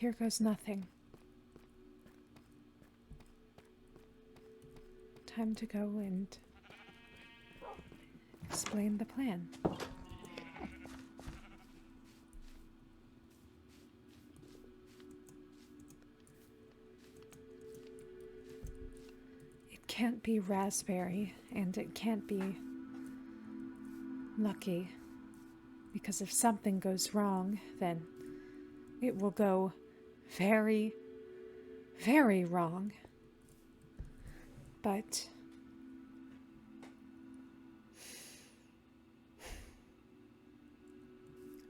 here goes nothing. Time to go and explain the plan. It can't be Raspberry, and it can't be Lucky, because if something goes wrong, then it will go very, very wrong. But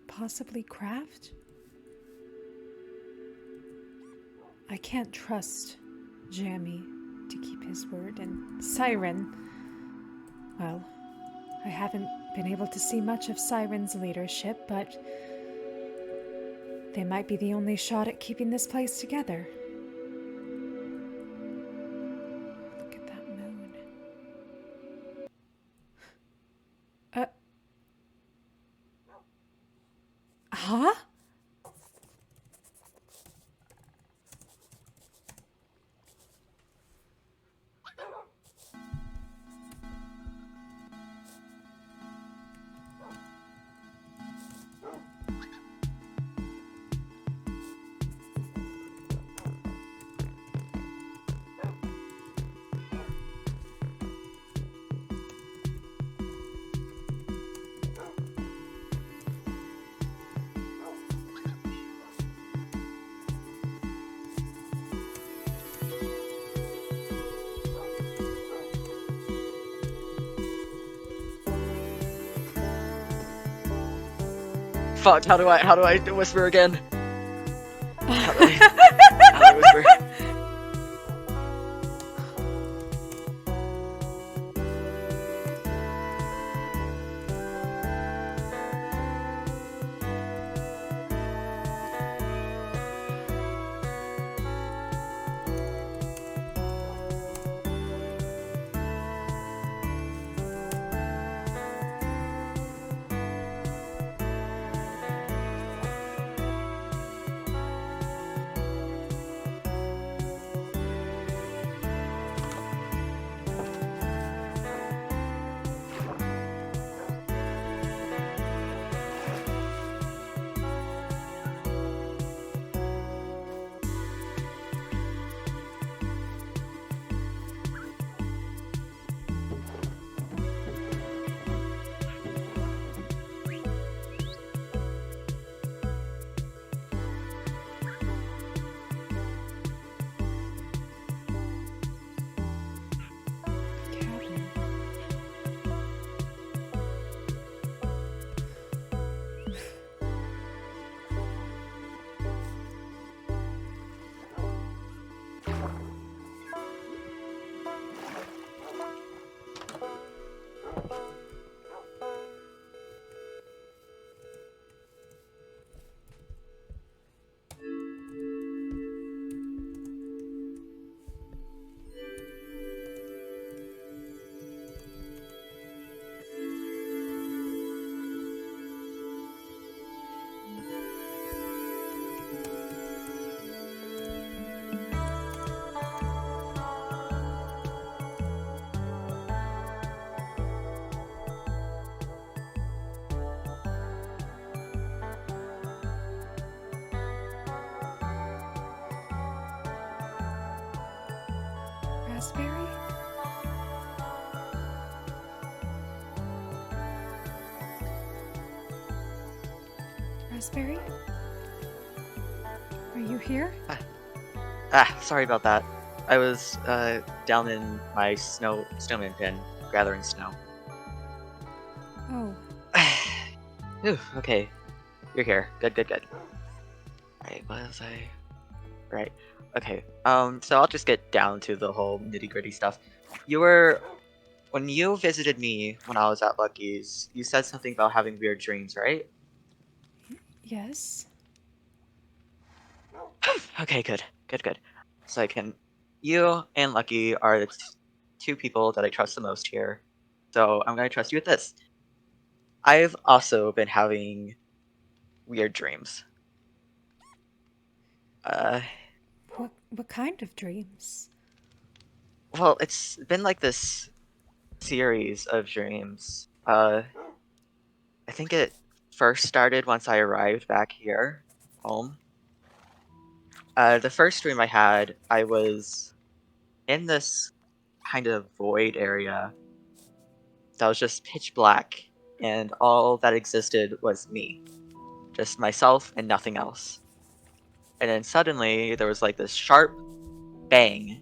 possibly Kraft? I can't trust Jammy to keep his word, and Siren, well, I haven't been able to see much of Siren's leadership, but they might be the only shot at keeping this place together. Look at that moon. Huh? Fuck, how do I whisper again? How do I whisper? Raspberry? Raspberry? Are you here? Sorry about that. I was down in my snowman pen gathering snow. Oh, Ooh, okay. You're here. Good. Right, what was I? Right. Okay. So I'll just get down to the whole nitty-gritty stuff. When you visited me when I was at Lucky's, you said something about having weird dreams, right? yes. Okay, good. So you and Lucky are the two people that I trust the most here. So I'm gonna trust you with this. I've also been having weird dreams. Uh, What kind of dreams? well, it's been like this series of dreams. I think it first started once I arrived back here, home. The first dream I had, I was in this kind of void area that was just pitch black, and all that existed was me. Just myself and nothing else. And then suddenly there was like this sharp bang,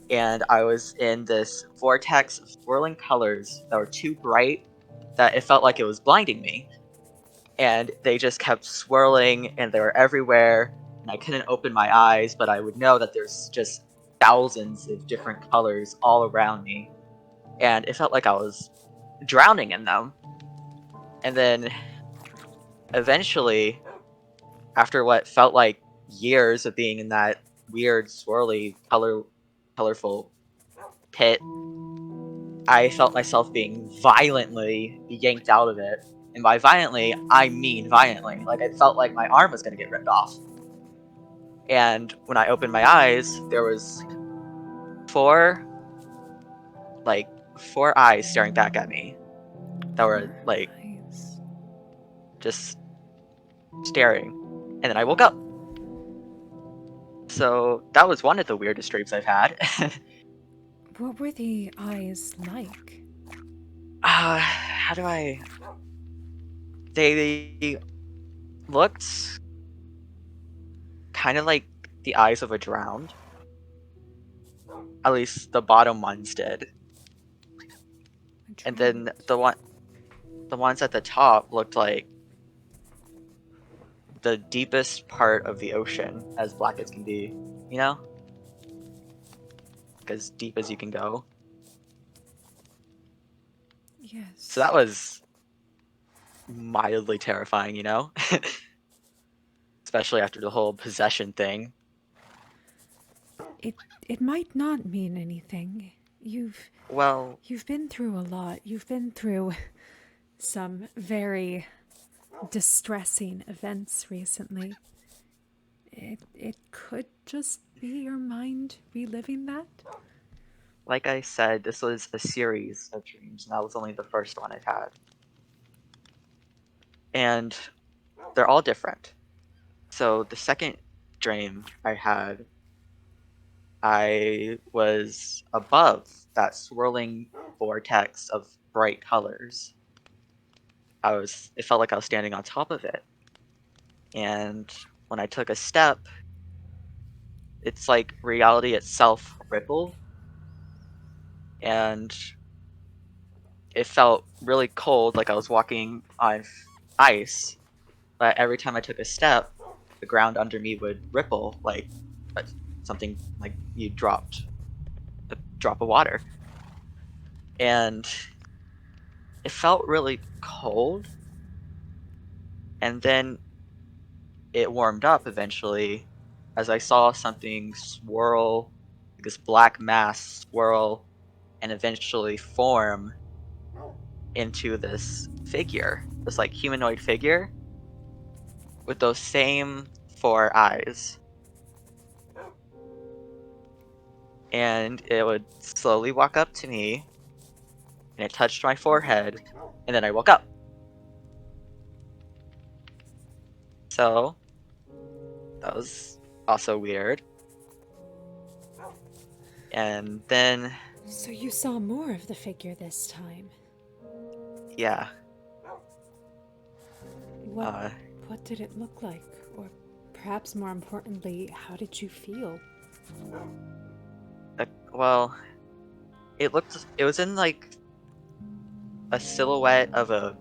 and I was in this vortex of swirling colors that were too bright that it felt like it was blinding me. And they just kept swirling and they were everywhere, and I couldn't open my eyes, but I would know that there's just thousands of different colors all around me. And it felt like I was drowning in them. And then eventually, after what felt like years of being in that weird, swirly, colorful pit, I felt myself being violently yanked out of it. And by violently, I mean violently. Like, I felt like my arm was going to get ripped off. And when I opened my eyes, there was four, like, four eyes staring back at me that were, Four like, eyes. just staring. And then I woke up. So that was one of the weirdest dreams I've had. What were the eyes like? How do I... They looked kind of like the eyes of a drowned. At least the bottom ones did. And then the ones at the top looked like the deepest part of the ocean, as black as can be, you know? Like, as deep as you can go. Yes. So that was mildly terrifying, you know? Especially after the whole possession thing. It might not mean anything. Well, You've been through a lot. You've been through some very distressing events recently. It could just be your mind reliving that. like I said, this was a series of dreams, and that was only the first one I've had. And they're all different. So the second dream I had, I was above that swirling vortex of bright colors. It felt like I was standing on top of it. And when I took a step, it's like reality itself rippled. And it felt really cold, like I was walking on ice. But every time I took a step, the ground under me would ripple like something like you dropped a drop of water. And it felt really cold. And then it warmed up eventually as I saw something swirl, this black mass swirl, and eventually form into this figure, this like humanoid figure with those same four eyes. And it would slowly walk up to me, and it touched my forehead, and then I woke up. So that was also weird. And then, So you saw more of the figure this time. yeah, What what did it look like? Or perhaps more importantly, how did you feel? well, it was in like a silhouette of a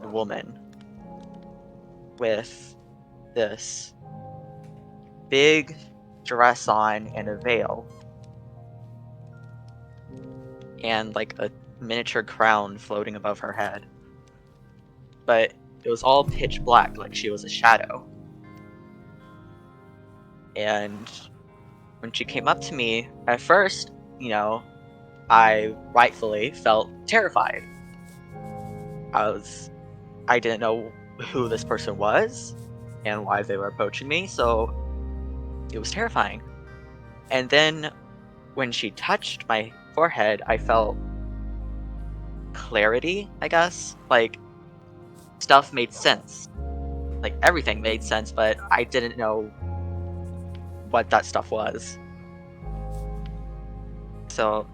woman with this big dress on and a veil, and like a miniature crown floating above her head. But it was all pitch black, like she was a shadow. And when she came up to me, at first, I rightfully felt terrified. I didn't know who this person was and why they were approaching me, so it was terrifying. And then when she touched my forehead, I felt clarity, I guess. Like, stuff made sense. Like, everything made sense, but I didn't know what that stuff was. So,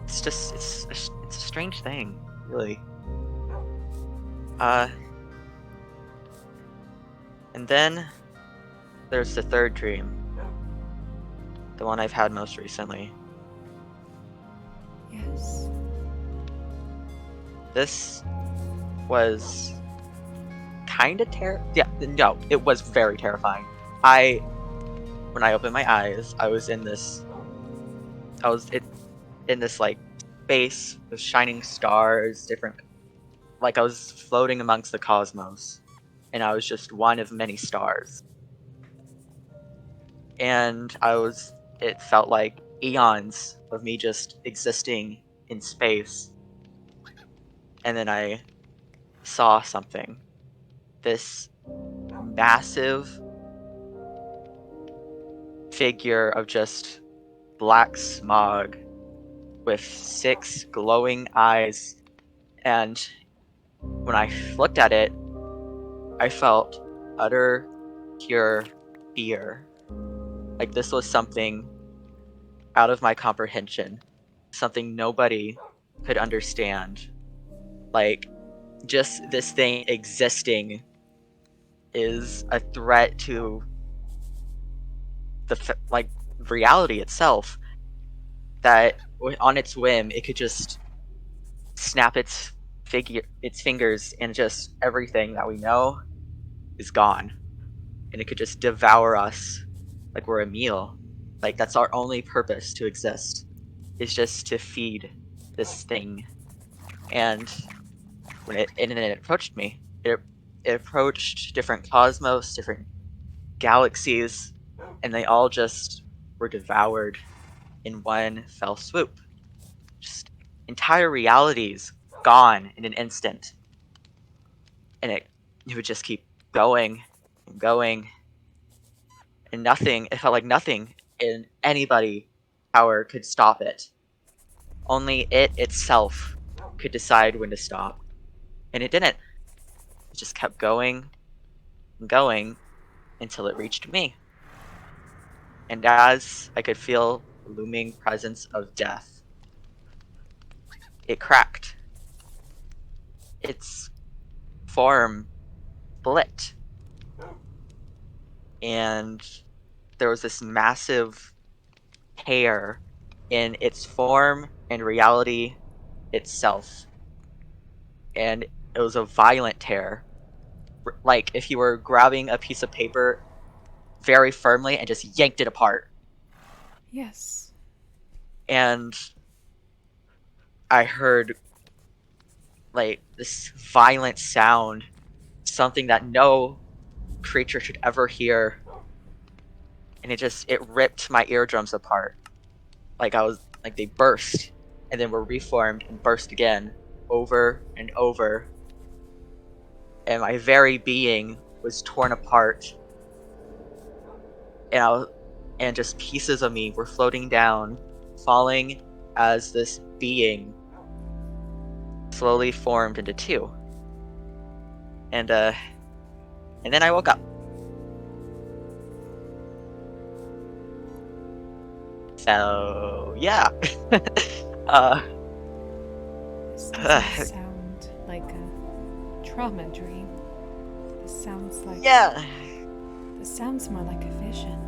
it's just, it's a strange thing, really. And then there's the third dream. The one I've had most recently. Yes. This was kind of no, it was very terrifying. When I opened my eyes, I was in this like space with shining stars, different, like I was floating amongst the cosmos, and I was just one of many stars. And it felt like eons of me just existing in space. And then I saw something. This massive figure of just black smog with 6 glowing eyes. And when I looked at it, I felt utter, pure fear. Like this was something out of my comprehension. Something nobody could understand. Like, just this thing existing is a threat to like reality itself, that on its whim it could just snap its fingers, and just everything that we know is gone, and it could just devour us like we're a meal. Like that's our only purpose to exist, is just to feed this thing. And then it approached me, it approached different cosmos, different galaxies, and they all just were devoured in one fell swoop. Just entire realities gone in an instant. And it would just keep going and going. And it felt like nothing in anybody power could stop it. Only it itself could decide when to stop. And it didn't. It just kept going and going until it reached me. And as I could feel the looming presence of death, it cracked. Its form split. And there was this massive tear in its form and reality itself. And it was a violent tear. Like if you were grabbing a piece of paper very firmly and just yanked it apart. Yes. And I heard like this violent sound, something that no creature should ever hear. And it ripped my eardrums apart. Like they burst and then were reformed and burst again, over and over. And my very being was torn apart. And just pieces of me were floating down, falling as this being slowly formed into two. And then I woke up. So yeah. This doesn't sound like a trauma dream. This sounds like... Yeah. This sounds more like a vision.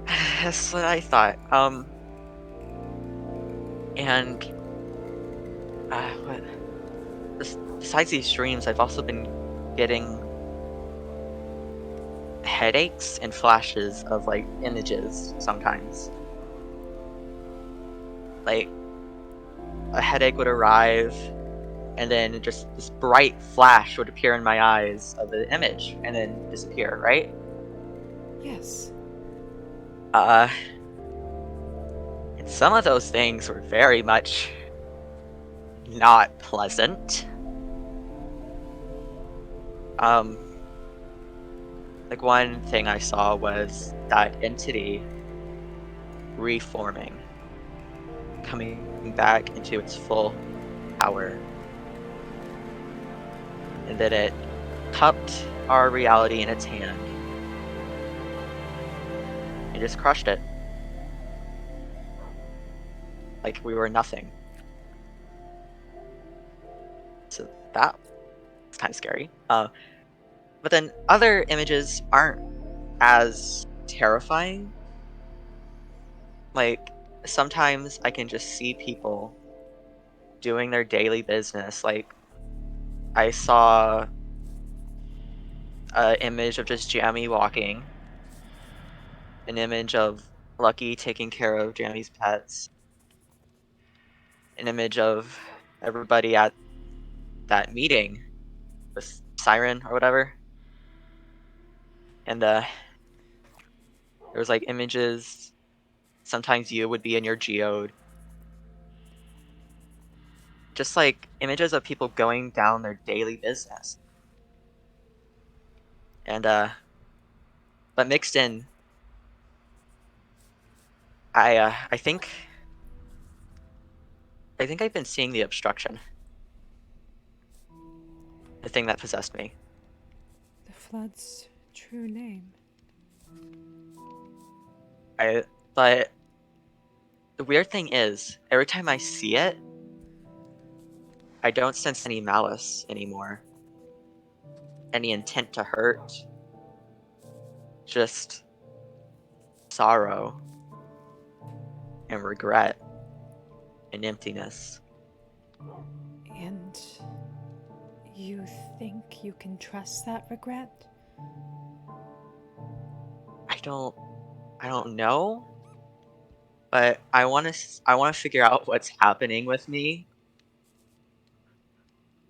That's what I thought. And besides these dreams, I've also been getting headaches and flashes of like images sometimes. Like a headache would arrive, and then just this bright flash would appear in my eyes of the image and then disappear, right? Yes. And some of those things were very much not pleasant. Like, one thing I saw was that entity reforming, coming back into its full power, and then it cupped our reality in its hand and just crushed it like we were nothing. So that was kind of scary. But then other images aren't as terrifying. Like, sometimes I can just see people doing their daily business. Like, I saw an image of just Jamie walking, an image of Lucky taking care of Jamie's pets, an image of everybody at that meeting with Siren or whatever. And there was like images. Sometimes you would be in your geode. Just like images of people going down their daily business. And but mixed in, I think I've been seeing the obstruction, the thing that possessed me. The flood's true name. But the weird thing is, every time I see it, I don't sense any malice anymore, any intent to hurt, just sorrow and regret and emptiness. And you think you can trust that regret? I don't know, but I want to figure out what's happening with me,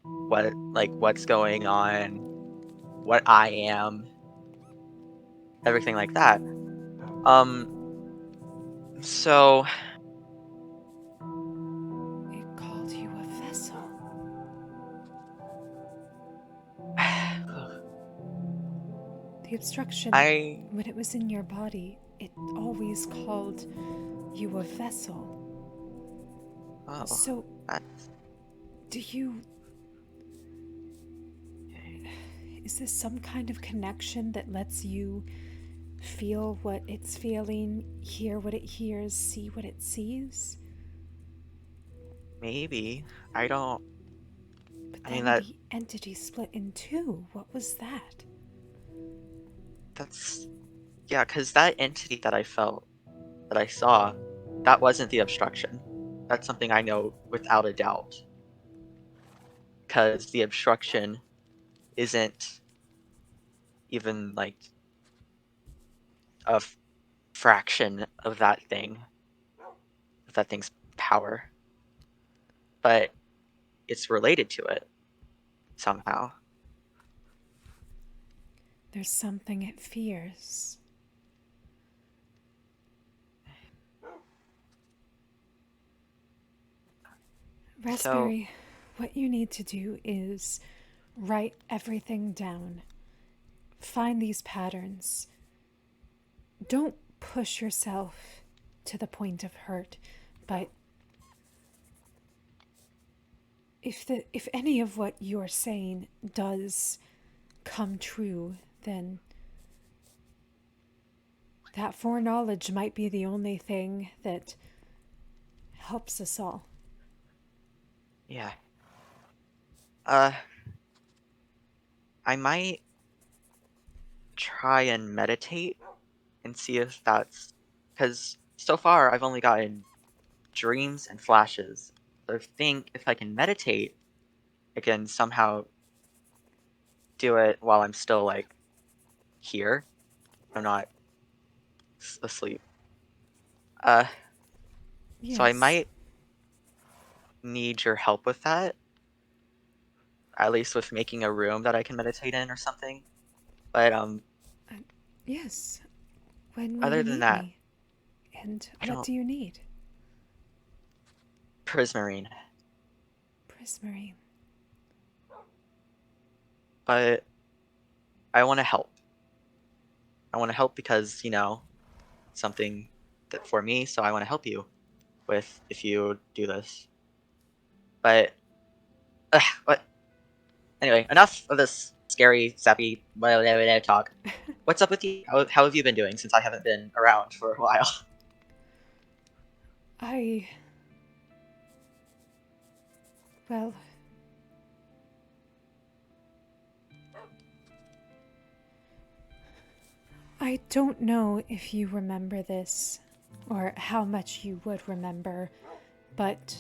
what's going on, what I am, everything like that. Um, so It called you a vessel. The obstruction, I when it was in your body, it always called you a vessel. oh So, that's do you. okay. Is this some kind of connection that lets you feel what it's feeling, hear what it hears, see what it sees? Maybe I don't. But I mean then the entity split in two. What was that? that's yeah, because that entity that I felt that I saw, that wasn't the obstruction. That's something I know without a doubt. Because the obstruction isn't even like a fraction of that thing's power, but it's related to it somehow. There's something it fears. So Raspberry, what you need to do is write everything down. Find these patterns. Don't push yourself to the point of hurt, but if any of what you're saying does come true, then that foreknowledge might be the only thing that helps us all. yeah, uh, I might try and meditate and see if that's because so far I've only gotten dreams and flashes. So I think if I can meditate, I can somehow do it while I'm still like here. I'm not asleep. Uh, so I Yes. might need your help with that, at least with making a room that I can meditate in or something. But Uh, yes. When will other you than meet that, me? And I what don't do you need? prismarine. Prismarine. But I want to help. I want to help because, something that for me, so I want to help you with if you do this. But, what? Anyway, enough of this scary, sappy, blah, blah, blah, talk. What's up with you? How have you been doing since I haven't been around for a while? I. Well. I don't know if you remember this, or how much you would remember, but.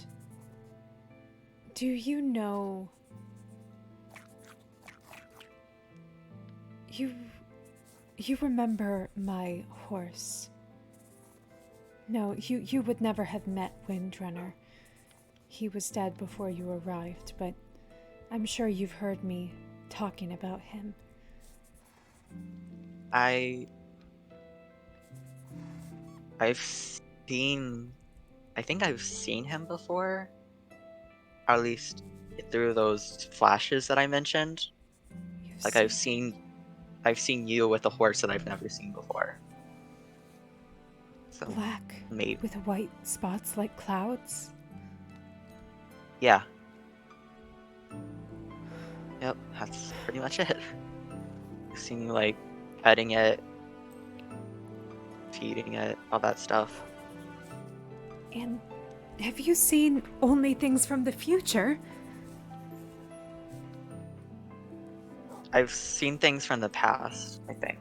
Do you know. You. You remember my horse? No, you would never have met Windrunner. He was dead before you arrived, but I'm sure you've heard me talking about him. I've seen. I think I've seen him before. At least through those flashes that I mentioned. Like I've seen you with a horse that I've never seen before. So Black maybe. with white spots like clouds? Yeah. Yep, that's pretty much it. I've seen you like petting it, feeding it, all that stuff. And have you seen only things from the future? I've seen things from the past, I think.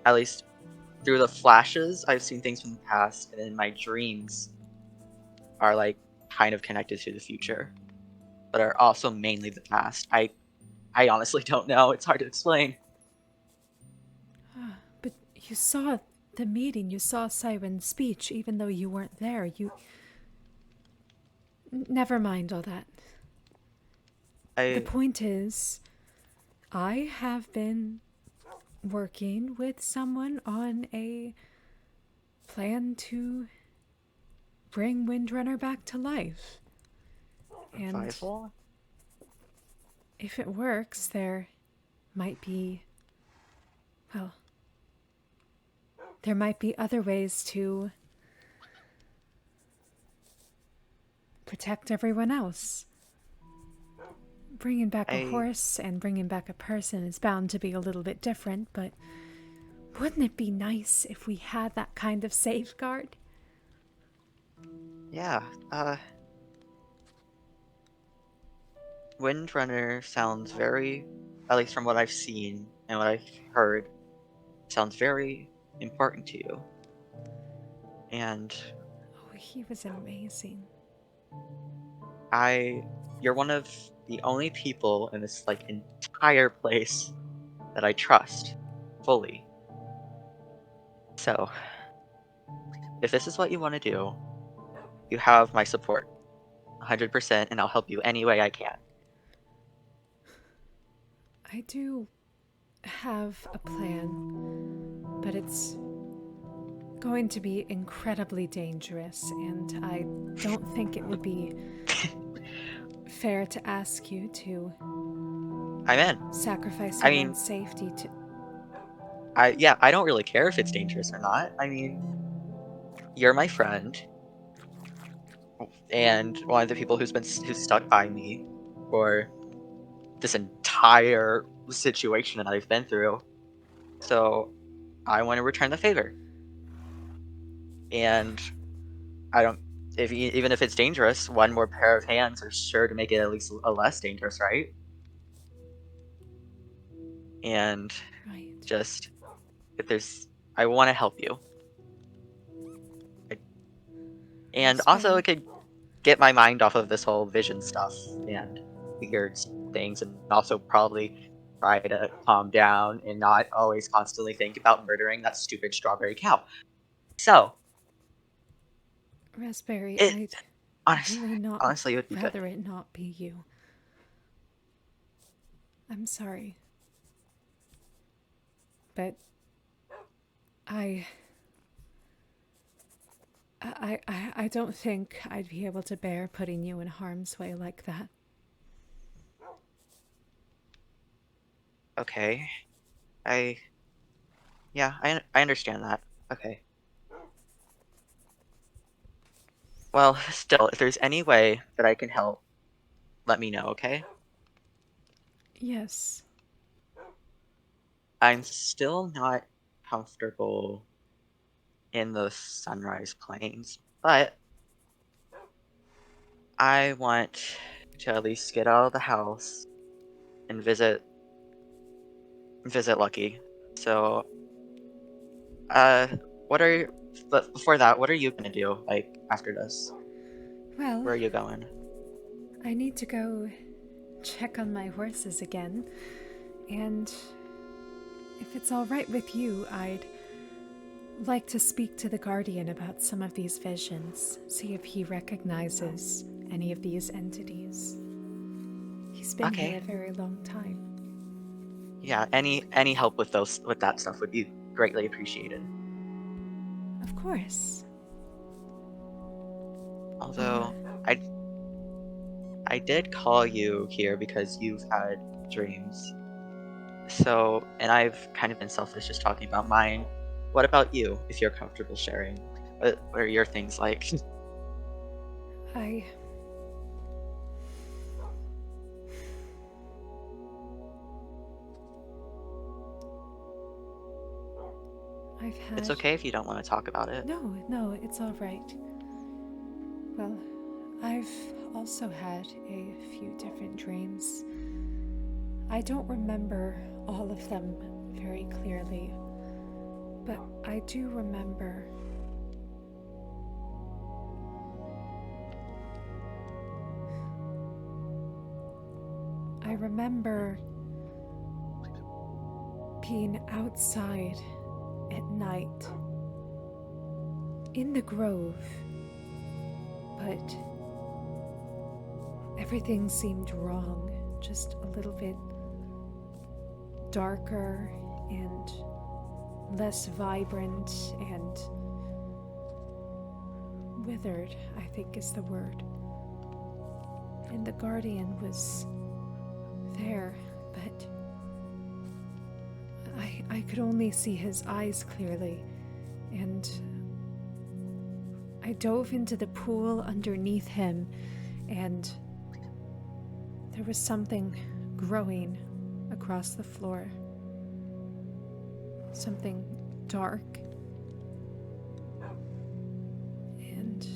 At least through the flashes, I've seen things from the past, and then my dreams are like kind of connected to the future, but are also mainly the past. I honestly don't know. It's hard to explain. But you saw the meeting, you saw Siren's speech, even though you weren't there. Never mind all that. The I point is, I have been working with someone on a plan to bring Windrunner back to life. And Revival? if it works, there might be, well, there might be other ways to protect everyone else. Bringing back a I horse and bringing back a person is bound to be a little bit different, but wouldn't it be nice if we had that kind of safeguard? yeah. Windrunner sounds very, at least from what I've seen and what I've heard, sounds very important to you. And Oh, he was amazing. you're one of the only people in this like entire place that I trust fully. So, if this is what you want to do, you have my support 100%, and I'll help you any way I can. I do have a plan, but it's going to be incredibly dangerous, and I don't think it would be fair to ask you to I'm in. sacrifice I your mean, own safety to. I don't really care if it's dangerous or not. I mean, you're my friend, and one of the people who's stuck by me for this entire situation that I've been through. So I want to return the favor. And I don't if even if it's dangerous, one more pair of hands are sure to make it at least a less dangerous, right? And Right. just if there's I want to help you. I, and also it Raspberry. could get my mind off of this whole vision stuff and weird things, and also probably try to calm down and not always constantly think about murdering that stupid strawberry cow. So, Raspberry, it I'd honest, really not honestly, it would be good. rather it not be you. I'm sorry. But I I don't think I'd be able to bear putting you in harm's way like that. Okay, I Yeah, I understand that. Okay. Well, still, if there's any way that I can help, let me know, okay? Yes. I'm still not comfortable in the Sunrise Plains, but I want to at least get out of the house and visit Lucky. So, uh, what are you, but before that, what are you gonna do, like, after this? Well, Where are you going? I need to go check on my horses again. And if it's all right with you, I'd like to speak to the Guardian about some of these visions, see if he recognizes any of these entities. He's been here Okay. a very long time. Yeah, any help with that stuff would be greatly appreciated. Of course. Uh, Although, I I did call you here because you've had dreams. So, and I've kind of been selfish just talking about mine. What about you, if you're comfortable sharing? What are your things like? I. I've It's had. okay if you don't want to talk about it. No, it's all right. Well, I've also had a few different dreams. I don't remember all of them very clearly, but I do remember. I remember being outside at night in the grove, but everything seemed wrong, just a little bit darker and less vibrant and withered, I think is the word. And the Guardian was there, but I could only see his eyes clearly, and I dove into the pool underneath him, and there was something growing across the floor. Something dark. And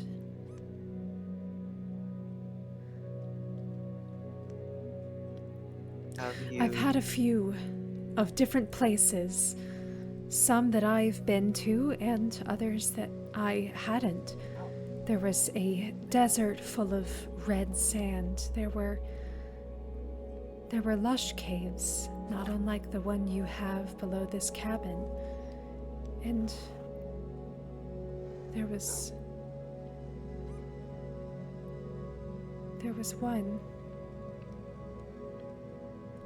Have I've had a you? few of different places, some that I've been to and others that I hadn't. There was a desert full of red sand. There were lush caves, not unlike the one you have below this cabin. And there was one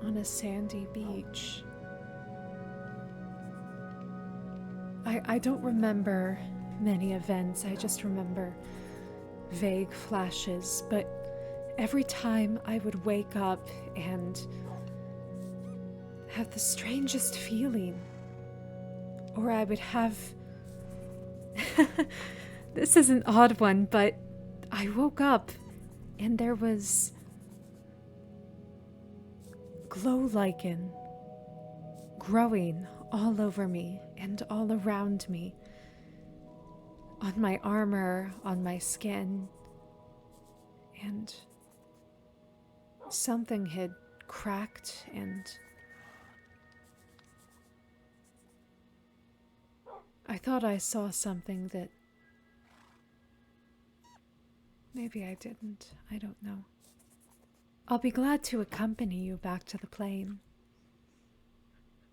on a sandy beach. I don't remember many events, I just remember vague flashes, but every time I would wake up and have the strangest feeling, or I would have. This is an odd one, but I woke up and there was glow lichen growing all over me and all around me, on my armor, on my skin, and something had cracked, and I thought I saw something that maybe I didn't. I don't know. I'll be glad to accompany you back to the plane.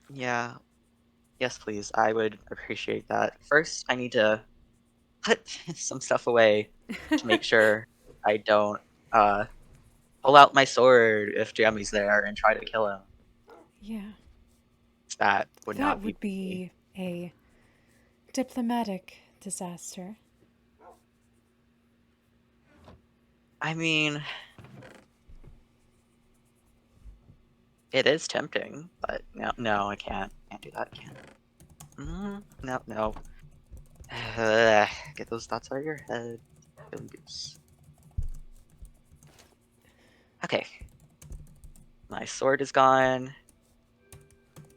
Yeah. Yes, please. I would appreciate that. First, I need to put some stuff away to make sure I don't uh pull out my sword if Jamie's there and try to kill him. Yeah, That would that not be would me. be a diplomatic disaster. I mean, it is tempting, but no, I can't do that. I can't. No, no. Get those thoughts out of your head. Billy Goose. Okay. My sword is gone.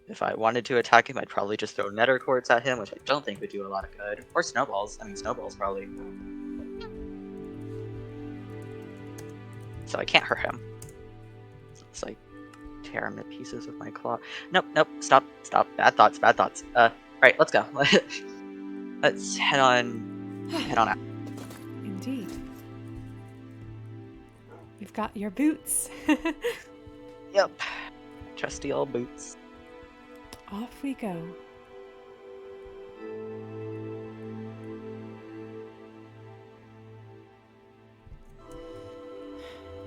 If I wanted to attack him, I'd probably just throw nether quartz at him, which I don't think would do a lot of good. Or snowballs. I mean, snowballs probably. So I can't hurt him. It's like tear him to pieces with my claw. Nope, nope. Stop, stop. Bad thoughts, bad thoughts. Right, let's go. Let's head on out. Indeed. You've got your boots. Yep. Trusty old boots. Off we go.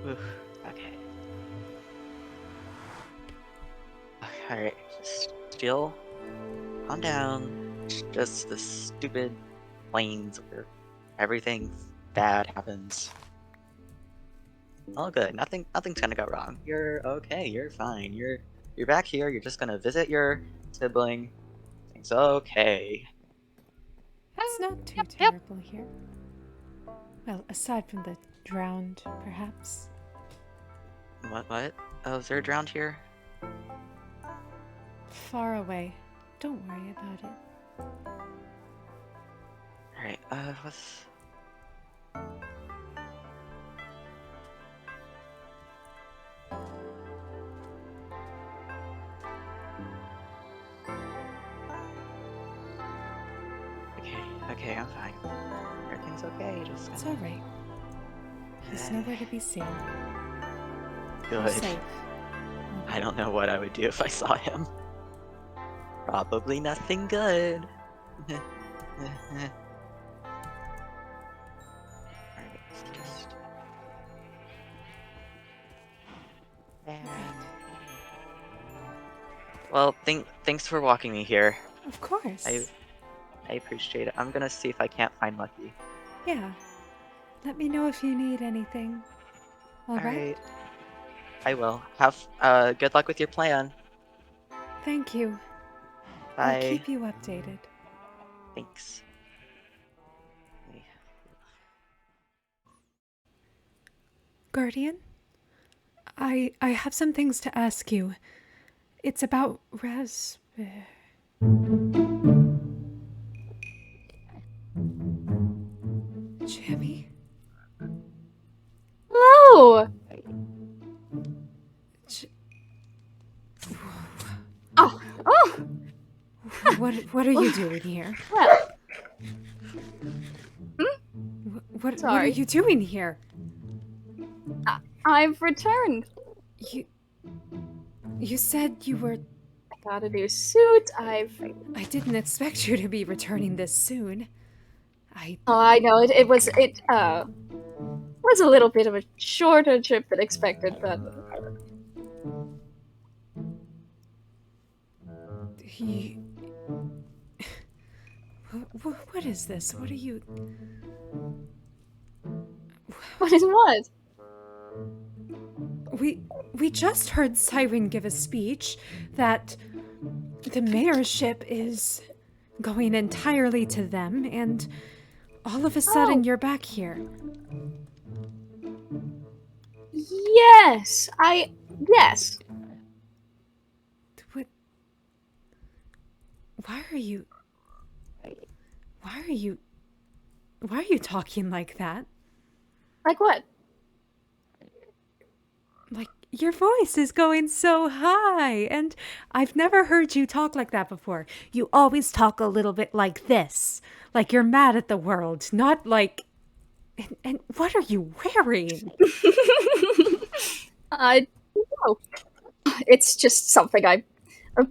Oof, okay. Alright, just still calm down. Just the stupid plains where everything bad happens. All good. Nothing's gonna go wrong. You're okay, you're fine. You're back here, you're just gonna visit your sibling. It's okay. It's not too terrible here. Well, aside from the drowned, perhaps. What? Oh, is there a drowned here? Far away. Don't worry about it. Alright, what's... Okay, I'm fine. Everything's okay, just It's alright. He's nowhere to be seen. good. You're safe. I don't know what I would do if I saw him. Probably nothing good. Alright, let's just... Well, thanks for walking me here. Of course. I appreciate it. I'm gonna see if I can't find Lucky. Yeah. Let me know if you need anything. All right? Alright. I will. Have good luck with your plan. Thank you. Bye. I'll keep you updated. Thanks. Guardian? I have some things to ask you. It's about raspberry. Jamie? Hello! Oh! What are you doing here? Well, What are Sorry. you doing here? I've returned. You said you were... I got a new suit. I didn't expect you to be returning this soon. Oh, I know. It was a little bit of a shorter trip than expected, but... What is this? What are you... What is what? We just heard Siren give a speech that the mayorship is going entirely to them, and all of a sudden you're back here. Yes! Yes! What? Why are you talking like that? Like what? Like, your voice is going so high, and I've never heard you talk like that before. You always talk a little bit like this, like you're mad at the world, not like... And what are you wearing? I don't know. It's just something I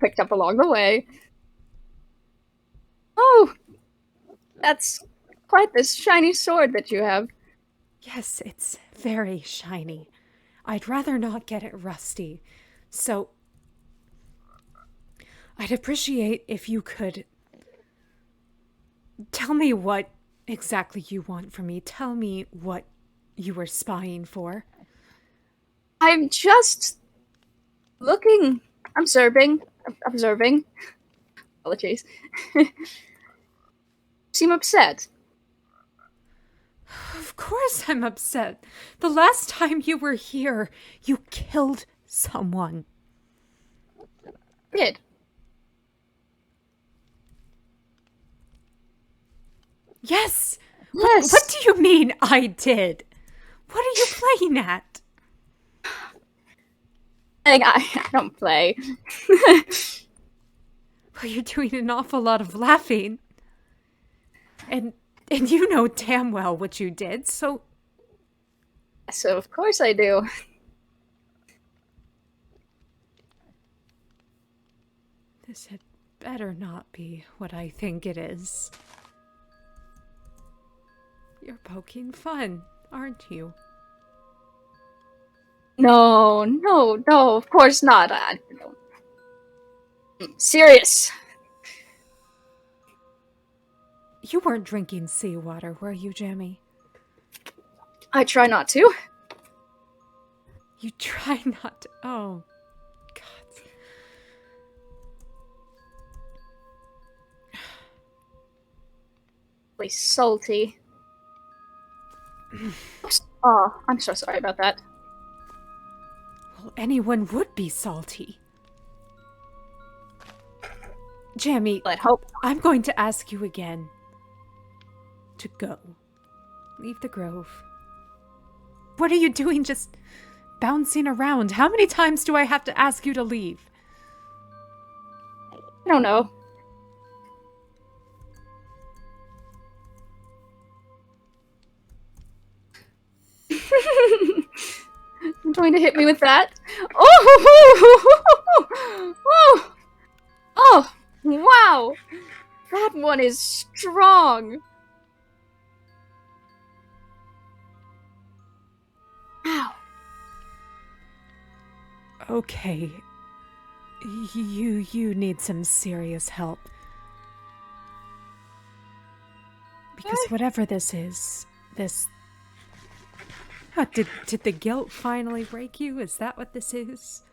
picked up along the way. Oh! That's quite this shiny sword that you have. Yes, it's very shiny. I'd rather not get it rusty. So, I'd appreciate if you could tell me what exactly you want from me. Tell me what you were spying for. I'm just looking, observing. Apologies. Seem upset. Of course I'm upset. The last time you were here, you killed someone. Did. Yes! Yes! What do you mean I did? What are you playing at? I don't play. Well, you're doing an awful lot of laughing. And you know damn well what you did, so... So of course I do. This had better not be what I think it is. You're poking fun, aren't you? No, of course not. I don't. Serious. You weren't drinking seawater, were you, Jamie? I try not to. You try not to. Oh, God. Really salty. Oh, I'm so sorry about that. Well, anyone would be salty. Jamie, But hope. I'm going to ask you again to go. Leave the grove. What are you doing just bouncing around? How many times do I have to ask you to leave? I don't know. I'm trying to hit me with that. Oh! Oh! Wow! That one is strong. Ow. Okay. You need some serious help. Because whatever this is, this... Oh, did the guilt finally break you? Is that what this is?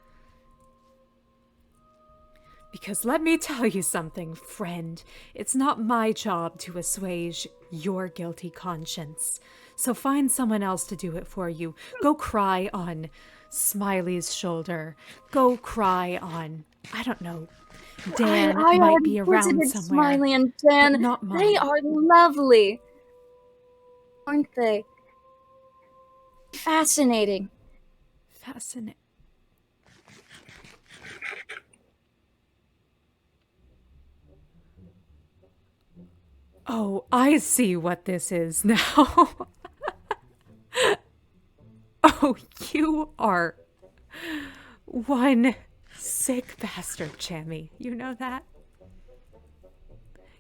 Because let me tell you something, friend. It's not my job to assuage your guilty conscience. So find someone else to do it for you. Go cry on Smiley's shoulder. Go cry on, I don't know, Dan I might be already around visited somewhere. Smiley and Dan. but not mine. They are lovely. Aren't they? Fascinating. Fascinating. Oh, I see what this is now. Oh, you are one sick bastard, Jamie. You know that?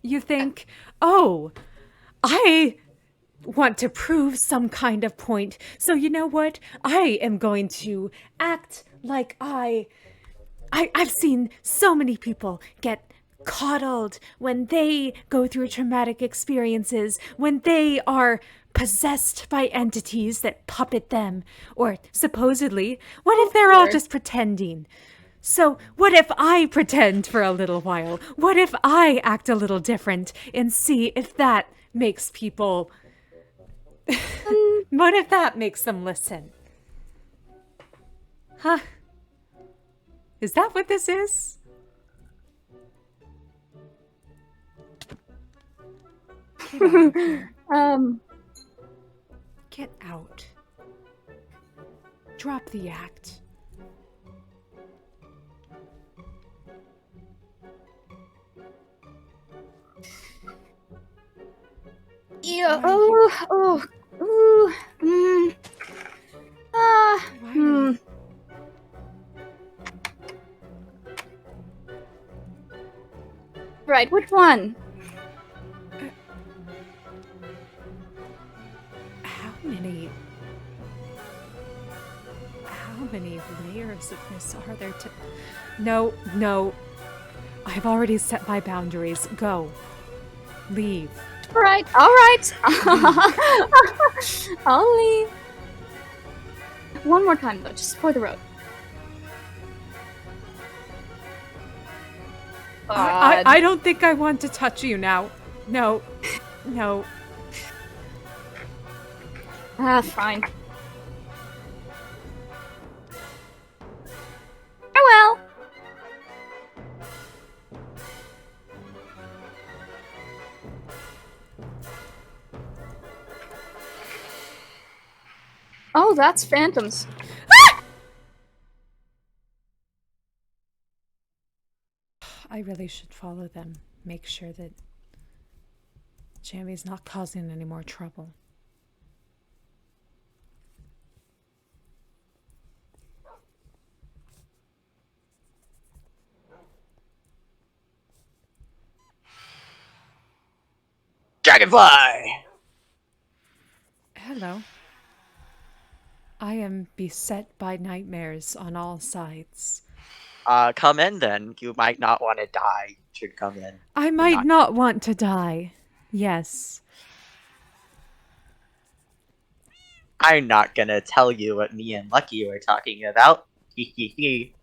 You think, oh, I want to prove some kind of point. So you know what? I am going to act like I've seen so many people get coddled when they go through traumatic experiences, when they are possessed by entities that puppet them, or supposedly, what if they're all just pretending? So what if I pretend for a little while? What if I act a little different and see if that makes people... What if that makes them listen? Huh? Is that what this is? Get out of here. Get out. Drop the act. Yeah. Why are you- Right, which one? How many layers of this are there to... No. I've already set my boundaries. Go. Leave. All right. I'll leave. One more time, though, just for the road. I don't think I want to touch you now. No. No. Fine. Oh well. Oh, that's phantoms. I really should follow them. Make sure that Jammy's not causing any more trouble. Dragonfly! Hello. I am beset by nightmares on all sides. Come in then. You might not want to die. You should come in. I might not want to die. Yes. I'm not gonna tell you what me and Lucky were talking about. Hee hee hee.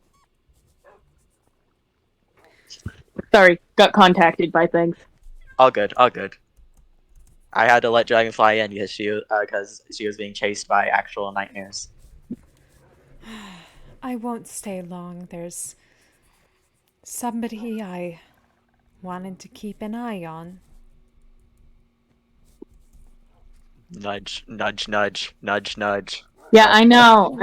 Sorry, got contacted by things. All good, all good. I had to let Dragonfly in because she was being chased by actual nightmares. I won't stay long. There's somebody I wanted to keep an eye on. Nudge, nudge, nudge, nudge, nudge. Yeah, I know.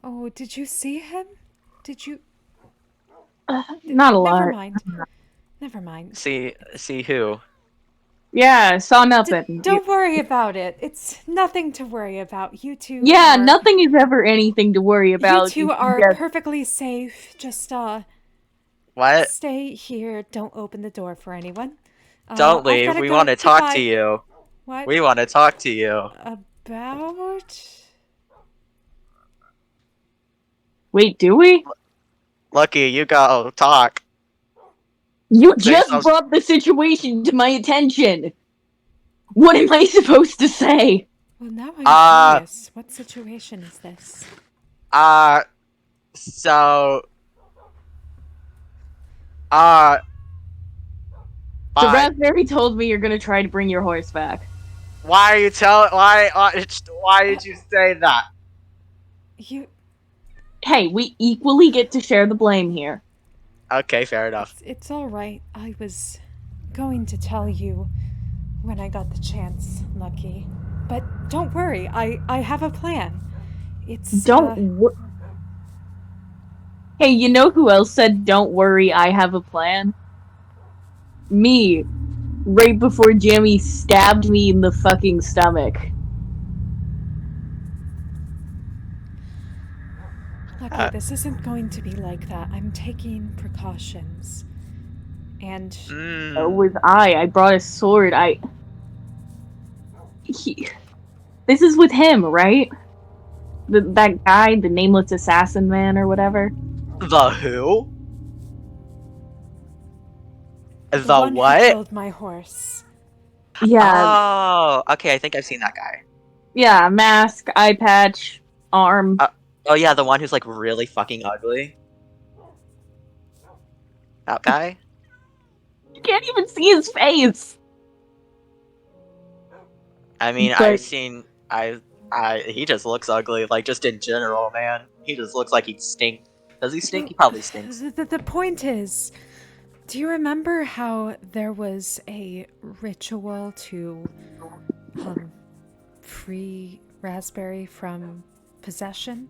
Oh, did you see him? Did you? Not a lot. Never mind. Never mind. See who? Yeah, saw nothing. Don't worry about it. It's nothing to worry about. You two. Yeah, nothing is ever anything to worry about. You two are perfectly safe. Just What? stay here. Don't open the door for anyone. Don't leave. We want to talk to you. What? We want to talk to you. About? Wait, do we? Lucky, you go talk. You just brought the situation to my attention. What am I supposed to say? Well, now I'm curious. What situation is this? So... The raspberry told me you're gonna try to bring your horse back. Why did you say that? Hey, we equally get to share the blame here. Okay, fair enough. It's all right. I was going to tell you when I got the chance, Lucky. But don't worry. I have a plan. Hey, you know who else said, "Don't worry, I have a plan"? Me. Right before Jamie stabbed me in the fucking stomach. Lucky, this isn't going to be like that. I'm taking precautions. And... So was I. I brought a sword. This is with him, right? That guy, the nameless assassin man or whatever. The who? The one what? who killed my horse. Yeah. Oh, okay, I think I've seen that guy. Yeah, mask, eye patch, arm. Oh yeah, the one who's like really fucking ugly. That guy? You can't even see his face! I mean, he just looks ugly, like just in general, man. He just looks like he'd stink. Does he stink? He probably stinks. The point is, do you remember how there was a ritual to free Raspberry from possession?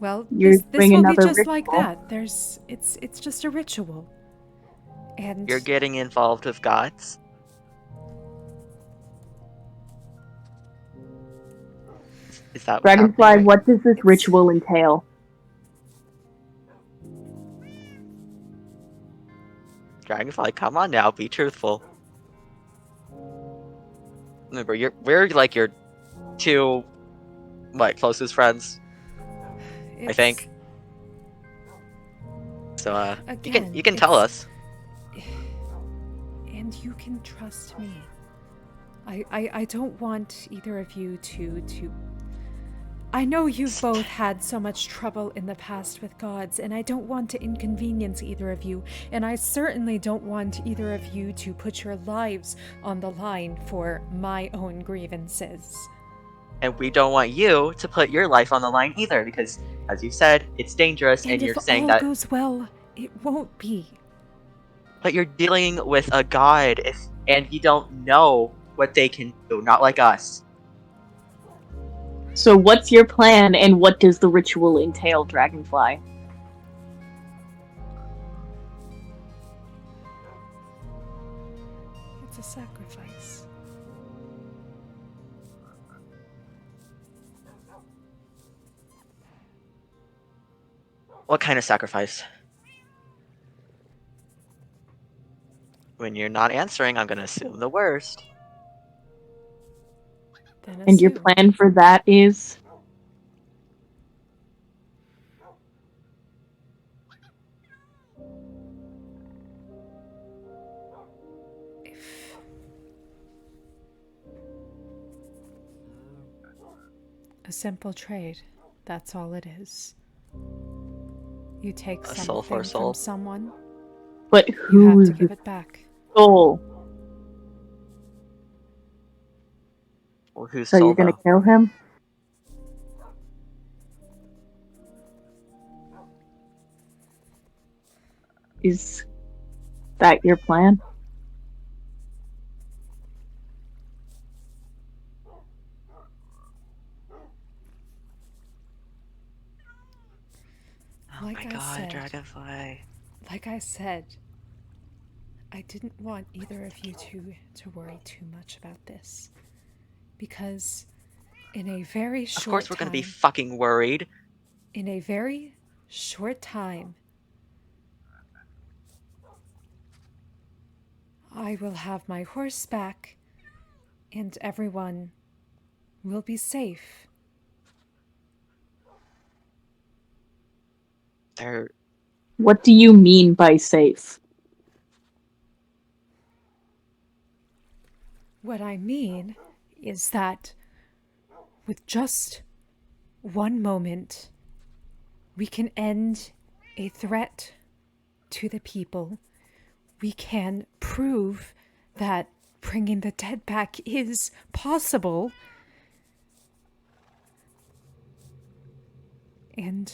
Well, this will be just like that. It's just a ritual. And you're getting involved with gods? Is that Dragonfly, what does this ritual entail? Dragonfly, come on now, be truthful. Remember, we're like your two, closest friends, I think. So, again, you can tell us. And you can trust me. I don't want either of you to I know you've both had so much trouble in the past with gods, and I don't want to inconvenience either of you, and I certainly don't want either of you to put your lives on the line for my own grievances. And we don't want you to put your life on the line either, because, as you said, it's dangerous, and And you're if saying all that. goes well, it won't be. But you're dealing with a god, and you don't know what they can do, not like us. So what's your plan, and what does the ritual entail, Dragonfly? It's a sacrifice. What kind of sacrifice? When you're not answering, I'm gonna assume the worst. Then And your assume. plan for that is? A simple trade. That's all it is. You take A soul for a something soul. from someone, But you have whose to give it back. soul? Well, whose So soul, you're gonna though? kill him? Is that your plan? Oh Like my I god, said. Dragonfly. Like I said, I didn't want either of you to worry too much about this. Because in a very short Of course we're time, gonna be fucking worried. in a very short time, I will have my horse back and everyone will be safe. They're What do you mean by safe? What I mean is that with just one moment, we can end a threat to the people. We can prove that bringing the dead back is possible. And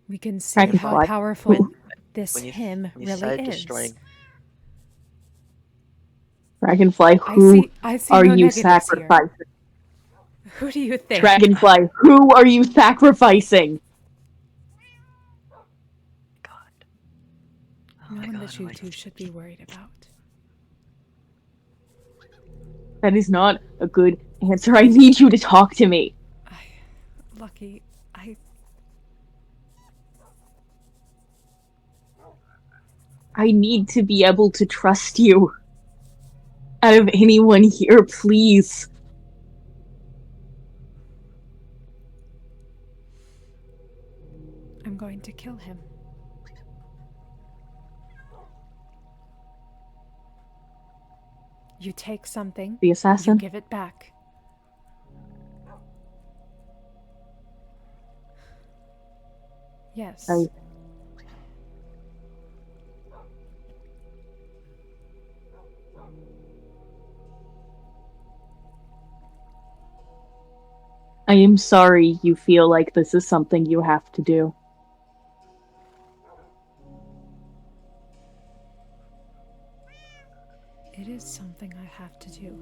we can see how Dragonfly. powerful this when you hymn when you really said is. destroying. Dragonfly, I who see are no you negatives here. sacrificing? Who do you think? Dragonfly, who are you sacrificing? God. Oh No my one god, that oh you my two god. should be worried about. That is not a good answer. I need you to talk to me. Lucky, I need to be able to trust you. Out of anyone here, please. I'm going to kill him. You take something, The you assassin? give it back. Yes. I am sorry you feel like this is something you have to do. It is something I have to do.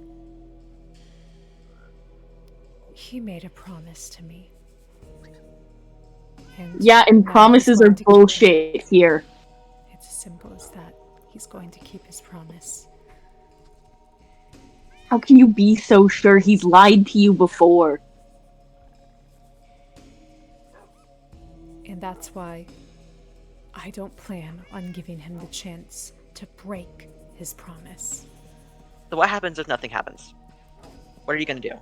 He made a promise to me. And Yeah, and now he's promises going are to keep it. bullshit here. It's as simple as that. He's going to keep his promise. How can you be so sure he's lied to you before? And that's why I don't plan on giving him the chance to break his promise. So what happens if nothing happens? What are you gonna do?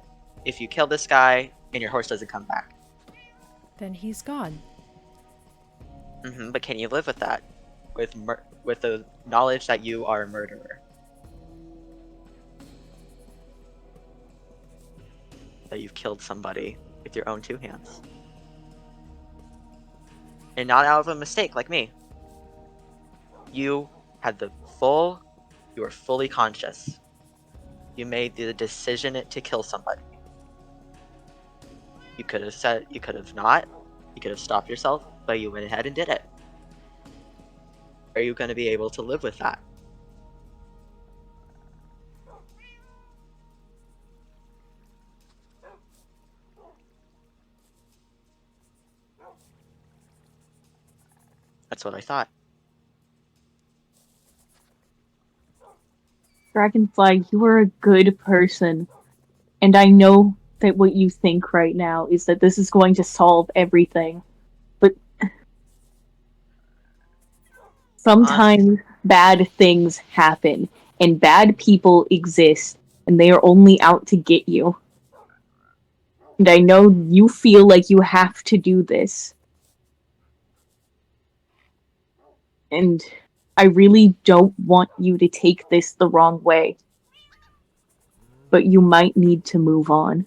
If you kill this guy and your horse doesn't come back? Then he's gone. But can you live with that? With the knowledge that you are a murderer? that you've killed somebody with your own 2 hands. And not out of a mistake like me. You had you were fully conscious. You made the decision to kill somebody. You could have not, you could have stopped yourself, but you went ahead and did it. Are you going to be able to live with that? That's what I thought. Dragonfly, you are a good person. And I know that what you think right now is that this is going to solve everything. But sometimes bad things happen, and bad people exist, and they are only out to get you. And I know you feel like you have to do this. And I really don't want you to take this the wrong way. But you might need to move on.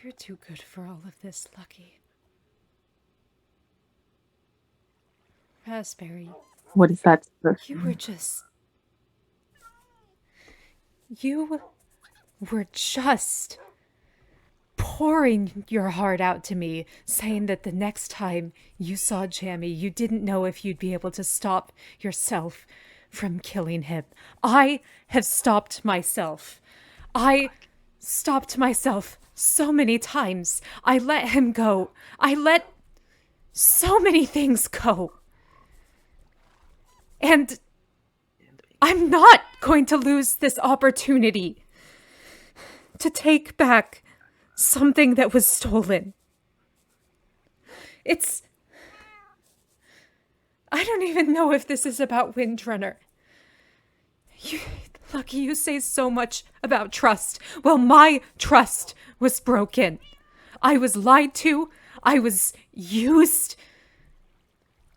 You're too good for all of this, Lucky. Raspberry, What is that? you were just pouring your heart out to me, saying that the next time you saw Jammy, you didn't know if you'd be able to stop yourself from killing him. I have stopped myself. I stopped myself so many times. I let him go. I let so many things go. And I'm not going to lose this opportunity to take back something that was stolen. I don't even know if this is about Windrunner. Lucky, you say so much about trust. Well, my trust was broken. I was lied to. I was used.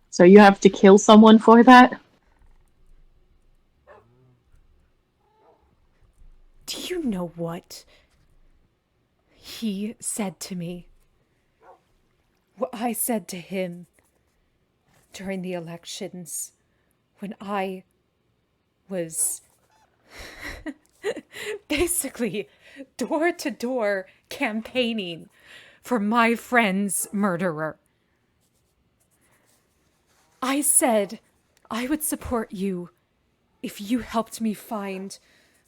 So you have to kill someone for that? Do you know what he said to me? What I said to him during the elections when I was basically door to door campaigning for my friend's murderer. I said I would support you if you helped me find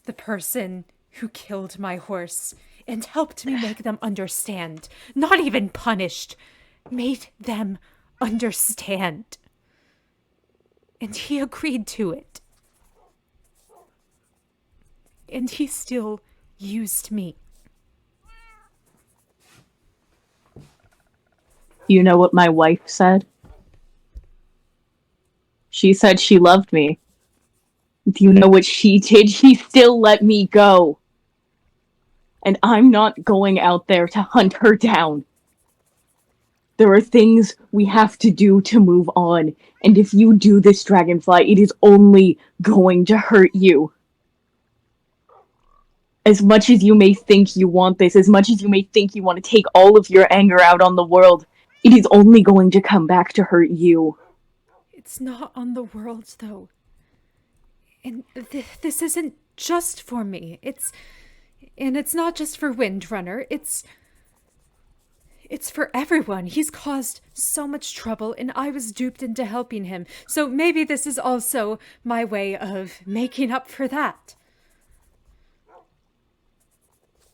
the person who killed my horse and helped me make them understand. Not even punished. Made them understand. And he agreed to it. And he still used me. You know what my wife said? She said she loved me. Do you know what she did? She still let me go. And I'm not going out there to hunt her down. There are things we have to do to move on. And if you do this, Dragonfly, it is only going to hurt you. As much as you may think you want this, as much as you may think you want to take all of your anger out on the world, it is only going to come back to hurt you. It's not on the world, though. And this isn't just for me. It's not just for Windrunner. It's for everyone. He's caused so much trouble, and I was duped into helping him. So maybe this is also my way of making up for that.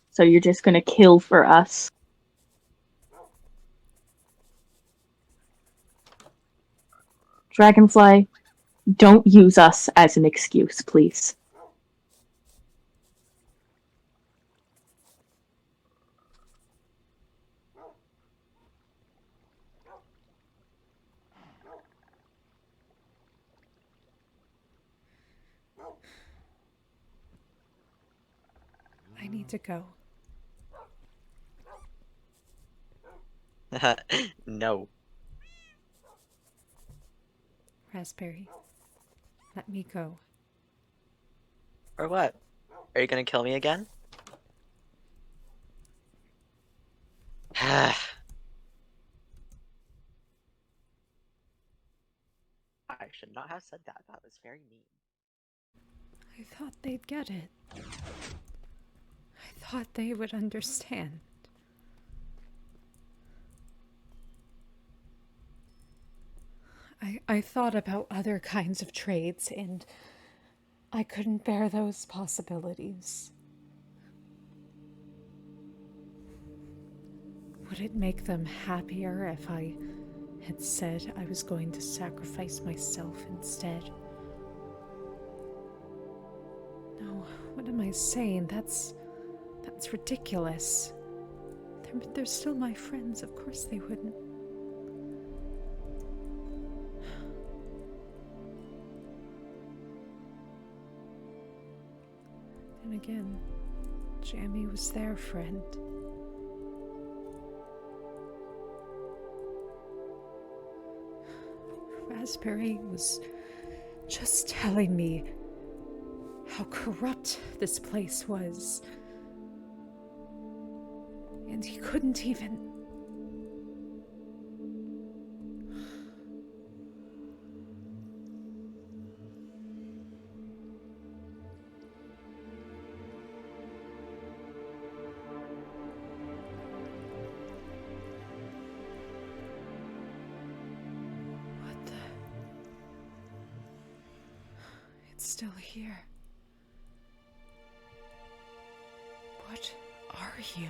So you're just gonna kill for us. Dragonfly, don't use us as an excuse, please. I need to go. No. Raspberry, let me go. Or what? Are you gonna kill me again? I should not have said that. That was very mean. I thought they'd get it. I thought they would understand. I thought about other kinds of trades, and I couldn't bear those possibilities. Would it make them happier if I had said I was going to sacrifice myself instead? No, what am I saying? That's ridiculous. They're still my friends. Of course they wouldn't. And again, Jamie was their friend. Raspberry was just telling me how corrupt this place was. And he couldn't even... What the... It's still here. What are you?